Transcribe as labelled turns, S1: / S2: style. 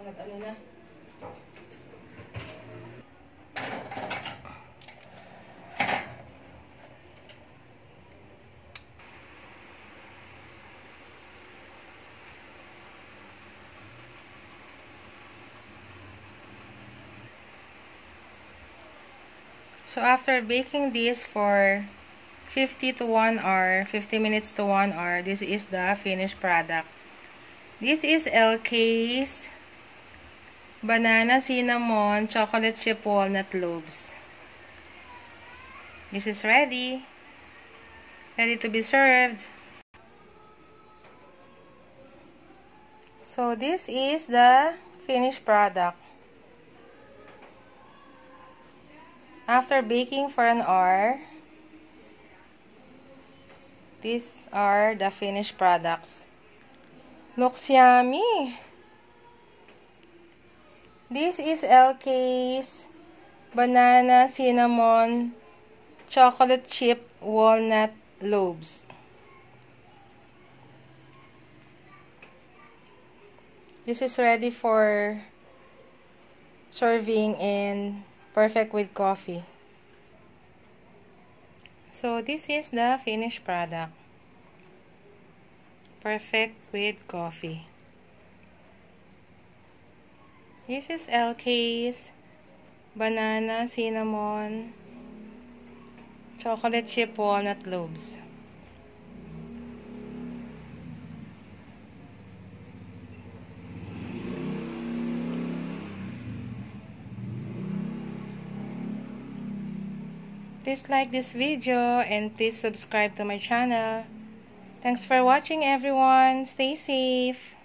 S1: nag-ano na. So after baking this for 50 to 1 hour, 50 minutes to 1 hour, this is the finished product. This is LK's banana, cinnamon, chocolate chip, walnut loaves. This is ready to be served. So this is the finished product. After baking for an hour, these are the finished products. Looks yummy. This is LK's banana, cinnamon, chocolate chip, walnut loaves. This is ready for serving and perfect with coffee. So this is the finished product. Perfect with coffee. This is LK's banana, cinnamon, chocolate chip, walnut loaves. Please like this video and please subscribe to my channel. Thanks for watching, everyone. Stay safe.